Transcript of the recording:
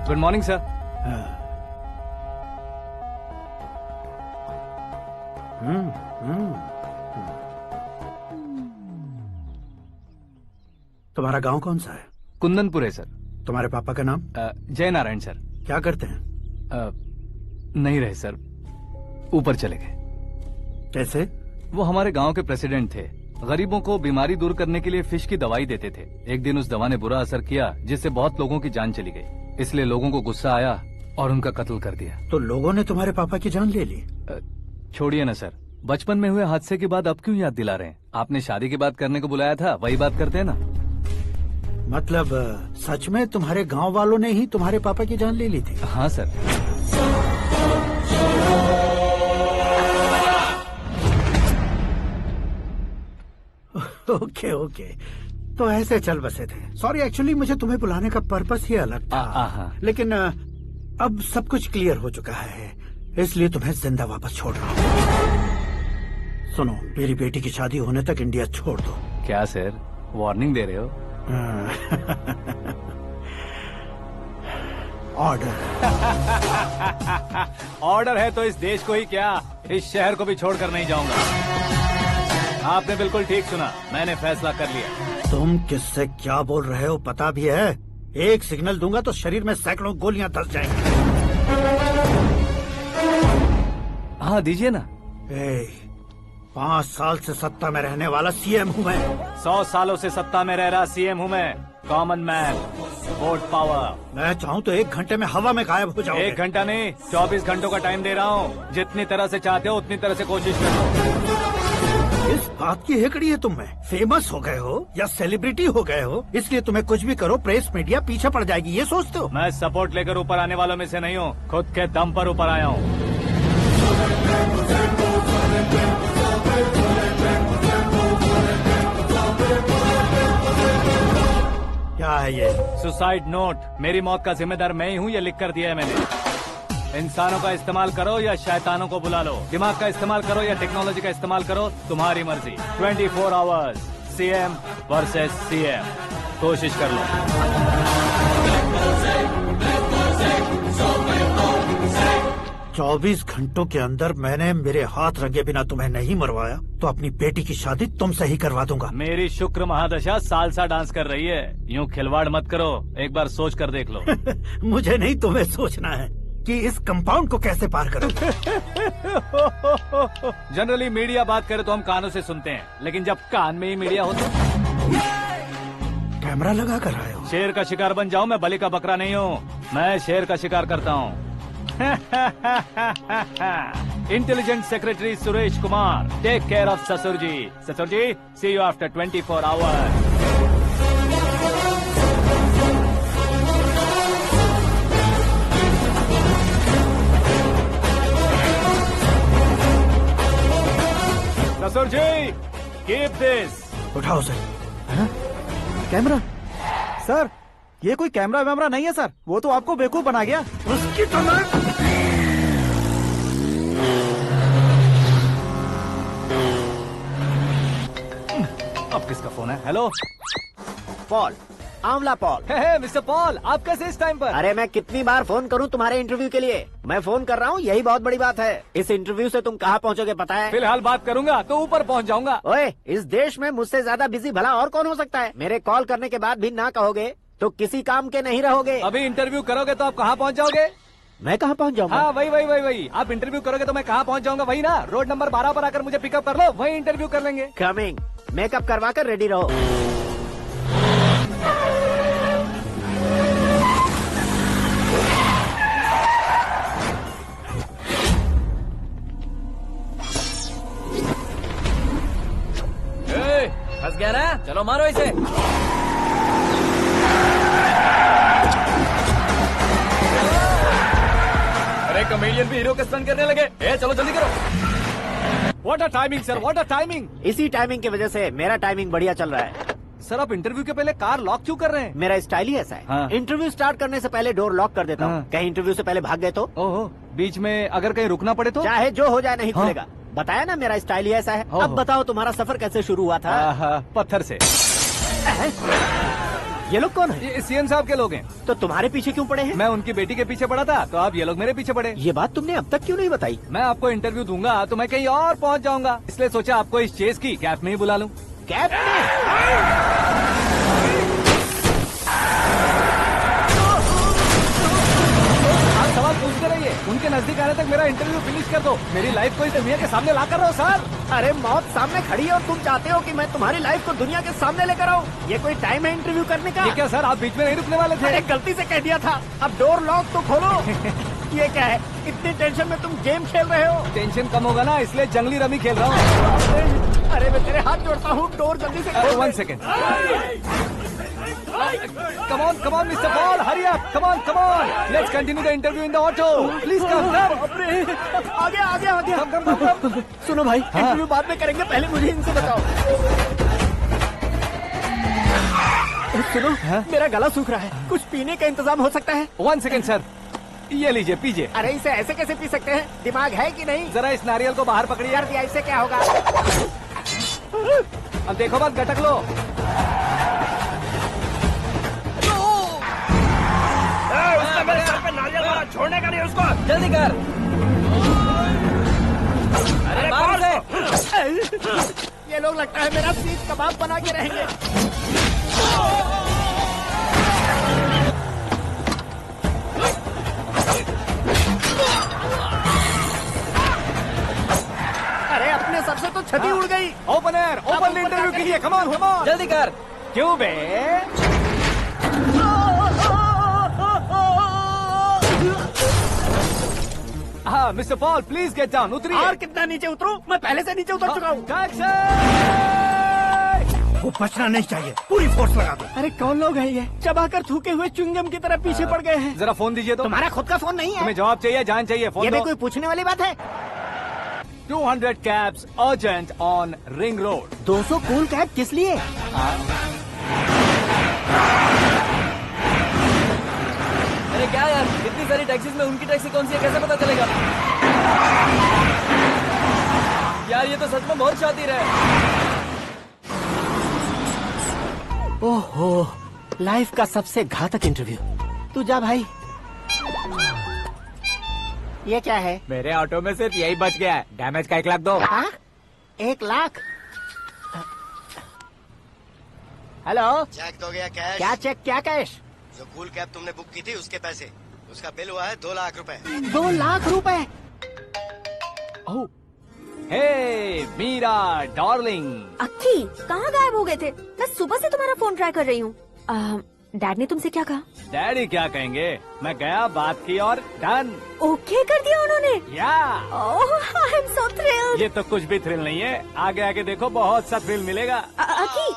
Good morning sir. तुम्हारा गांव कौन सा है? कुंदनपुर है सर। तुम्हारे पापा का नाम? जय नारायण सर। क्या करते हैं? नहीं रहे सर, ऊपर चले गए। कैसे? वो हमारे गांव के प्रेसिडेंट थे। गरीबों को बीमारी दूर करने के लिए फिश की दवाई देते थे। एक दिन उस दवा ने बुरा असर किया, जिससे बहुत लोगों की जान चली गई। इसलिए लोगों को गुस्सा आया और उनका कत्ल कर दिया। तो लोगों ने तुम्हारे पापा की जान ले ली? छोड़िए ना सर, बचपन में हुए हादसे के बाद अब क्यों याद दिला रहे हैं? आपने शादी की बात करने को बुलाया था, वही बात करते हैं ना। मतलब सच में तुम्हारे गांव वालों ने ही तुम्हारे पापा की जान ले ली थी? हाँ सर। ओके ओके, तो ऐसे चल बसे थे। सॉरी, एक्चुअली मुझे तुम्हें बुलाने का पर्पस ही अलग था। लेकिन अब सब कुछ क्लियर हो चुका है, इसलिए तुम्हें जिंदा वापस छोड़ रहा हूँ। सुनो, मेरी बेटी की शादी होने तक इंडिया छोड़ दो। क्या सर, वार्निंग दे रहे हो? ऑर्डर। ऑर्डर है तो इस देश को ही क्या, इस शहर को भी छोड़कर नहीं जाऊंगा। आपने बिल्कुल ठीक सुना, मैंने फैसला कर लिया। तुम किससे क्या बोल रहे हो पता भी है? एक सिग्नल दूंगा तो शरीर में सैकड़ों गोलियां धस जाएंगी। हाँ दीजिए ना। 5 साल से सत्ता में रहने वाला सीएम हूँ मैं। 100 सालों से सत्ता में रह रहा सीएम हूँ मैं। Common man, vote power. मैं चाहूँ तो 1 घंटे में हवा में गायब हो जाऊँ। 1 घंटा नहीं, 24 घंटों का टाइम दे रहा हूँ। जितनी तरह से चाहते हो उतनी तरह से कोशिश करो। इस बात की हेकड़ी है तुम में। फेमस हो गए हो या सेलिब्रिटी हो गए हो, इसलिए तुम्हें कुछ भी करो प्रेस मीडिया पीछे पड़ जाएगी, ये सोचते हो? मैं सपोर्ट लेकर ऊपर आने वालों में से नहीं हूँ, खुद के दम पर ऊपर आया हूँ। क्या है ये? Suicide note. मेरी मौत का जिम्मेदार मैं ही हूँ, ये लिख कर दिया है मैंने। इंसानों का इस्तेमाल करो या शैतानों को बुला लो, दिमाग का इस्तेमाल करो या टेक्नोलॉजी का इस्तेमाल करो, तुम्हारी मर्जी। 24 आवर्स, सीएम वर्सेस सीएम। कोशिश कर लो। 24 घंटों के अंदर मैंने मेरे हाथ रंगे बिना तुम्हें नहीं मरवाया तो अपनी बेटी की शादी तुमसे ही करवा दूंगा। मेरी शुक्र महादशा सालसा डांस कर रही है, यूँ खिलवाड़ मत करो, एक बार सोच कर देख लो। मुझे नहीं, तुम्हें सोचना है कि इस कंपाउंड को कैसे पार करूं। जनरली मीडिया बात करे तो हम कानों से सुनते हैं, लेकिन जब कान में ही मीडिया हो तो कैमरा लगा कर आए हो। शेर का शिकार बन जाऊं, मैं बलि का बकरा नहीं हूँ, मैं शेर का शिकार करता हूँ। Intelligent secretary Suresh Kumar, take care of ससुर जी। ससुर जी, सी यू आफ्टर 24 आवर्स। ससुर जी, कीप दिस। उठाओ सर। कैमरा? सर, ये कोई कैमरा वैमरा नहीं है सर, वो तो आपको बेवकूफ बना गया। उसकी तो मैं... अब किसका फोन है? हेलो पॉल, आंवला पॉल। मिस्टर पॉल, आप कैसे इस टाइम पर? अरे मैं कितनी बार फोन करूं तुम्हारे इंटरव्यू के लिए? मैं फोन कर रहा हूं, यही बहुत बड़ी बात है। इस इंटरव्यू से तुम कहां पहुंचोगे पता है? फिलहाल बात करूंगा तो ऊपर पहुंच जाऊंगा। ओए, इस देश में मुझसे ज्यादा बिजी भला और कौन हो सकता है? मेरे कॉल करने के बाद भी ना कहोगे तो किसी काम के नहीं रहोगे। अभी इंटरव्यू करोगे तो आप कहाँ पहुँच जाओगे? मैं कहाँ पहुँच जाऊंगा? हाँ वही। आप इंटरव्यू करोगे तो मैं कहाँ पहुँच जाऊंगा? वही ना, रोड नंबर 12 पर आकर मुझे पिकअप कर लो, वही इंटरव्यू कर लेंगे। कमिंग। मेकअप करवा कर रेडी रहो। फंस गया ना, चलो मारो इसे। अरे कॉमेडियन भी हीरो के स्टंट करने लगे। चलो जल्दी करो। What a timing sir, what a timing. इसी टाइमिंग की वजह से मेरा टाइमिंग बढ़िया चल रहा है। सर आप इंटरव्यू के पहले कार लॉक क्यों कर रहे हैं? मेरा स्टाइल ही ऐसा है। हाँ। इंटरव्यू स्टार्ट करने से पहले डोर लॉक कर देता हूँ। हाँ। कहीं इंटरव्यू से पहले भाग गए तो? ओहो, बीच में अगर कहीं रुकना पड़े तो? चाहे जो हो जाए नहीं हाँ। खुलेगा। बताया ना मेरा स्टाइल ही ऐसा है। ओहो। अब बताओ तुम्हारा सफर कैसे शुरू हुआ था? पत्थर से। ये लोग कौन है? ये सीएम साहब के लोग हैं। तो तुम्हारे पीछे क्यों पड़े हैं? मैं उनकी बेटी के पीछे पड़ा था, तो अब ये लोग मेरे पीछे पड़े। ये बात तुमने अब तक क्यों नहीं बताई? मैं आपको इंटरव्यू दूंगा तो मैं कहीं और पहुंच जाऊंगा, इसलिए सोचा आपको इस चेस की कैब में ही बुला लूं। कैब में? आप सवाल पूछते रहिए, उनके नजदीक आने तक मेरा इंटरव्यू फिनिश कर दो। मेरी लाइफ को इस दुनिया के सामने ला कर रहो सर। अरे मौत सामने खड़ी है और तुम चाहते हो कि मैं तुम्हारी लाइफ को दुनिया के सामने लेकर आऊं? ये कोई टाइम है इंटरव्यू करने का? ये क्या सर, आप बीच में नहीं रुकने वाले थे? अरे गलती से कह दिया था, अब डोर लॉक तो खोलो। ये क्या है, इतनी टेंशन में तुम गेम खेल रहे हो? टेंशन कम होगा ना, इसलिए जंगली रमी खेल रहा हूँ। अरे मैं तेरे हाथ जोड़ता हूँ, डोर जल्दी से खोल। 1 second. Come on, Mr. Paul, hurry up. Come on. Let's continue the interview in the auto. Please come, sir. आगे। Come. सुनो भाई, इंटरव्यू बाद में करेंगे, पहले मुझे इनसे बताओ। सुनो, मेरा गला सूख रहा है, कुछ पीने का इंतजाम हो सकता है? 1 सेकेंड सर, ये लीजिए पीजिए। अरे इसे ऐसे कैसे पी सकते हैं? दिमाग है कि नहीं? जरा इस नारियल को बाहर पकड़िए। कर दिया, इससे क्या होगा? अब देखो मत, गटक लो। मेरे सर पे नारियल मारा, छोड़ने का नहीं उसको। जल्दी कर। अरे मार उसे। ये लोग लगता है मेरा सीख कबाब बना के रहेंगे। अरे अपने सर से तो छती उड़ गई। ओपन इंटरव्यू कीजिए। कम ऑन जल्दी कर। क्यों बे? हाँ mister Paul, please get down. उतरिए। और कितना नीचे उतरूं? मैं पहले से नीचे उतर चुका हूँ। टैक्सी! वो बचना नहीं चाहिए, पूरी फोर्स लगा दो। अरे कौन लोग हैं ये? चबाकर थूके हुए च्युइंगम की तरह पीछे पड़ गए हैं। जरा फोन दीजिए तो। तुम्हारा खुद का फोन नहीं है? तुम्हें जवाब चाहिए, जान चाहिए, फोन ये भी दो। कोई पूछने वाली बात है? 200 cabs urgent on Ring Road. 200 cool cab किस लिए? अरे क्या यार, इतनी सारी टैक्सीज में उनकी टैक्सी कौन सी है, कैसे पता चलेगा? यार ये तो सच में बहुत शातिर है। ओहो, लाइफ का सबसे घातक इंटरव्यू। तू जा भाई। ये क्या है? मेरे ऑटो में सिर्फ यही बच गया है। डैमेज का 1 लाख दो। हाँ? 1 लाख? हेलो, चेक तो गया कैश। क्या चेक, क्या कैश? जो कूल कैब तुमने बुक की थी उसके पैसे, उसका बिल हुआ है 2 लाख रुपए। 2 लाख रुपए? हे मीरा डार्लिंग। अक्की, कहाँ गायब हो गए थे? मैं सुबह से तुम्हारा फोन ट्राई कर रही हूँ। डैड ने तुमसे क्या कहा? डैडी क्या कहेंगे, मैं गया, बात की और डन। ओके कर दिया उन्होंने? या ओह, आई एम सो थ्रिल्ड। ये तो कुछ भी थ्रिल नहीं है, आगे आगे देखो बहुत सा थ्रिल मिलेगा। अक्की,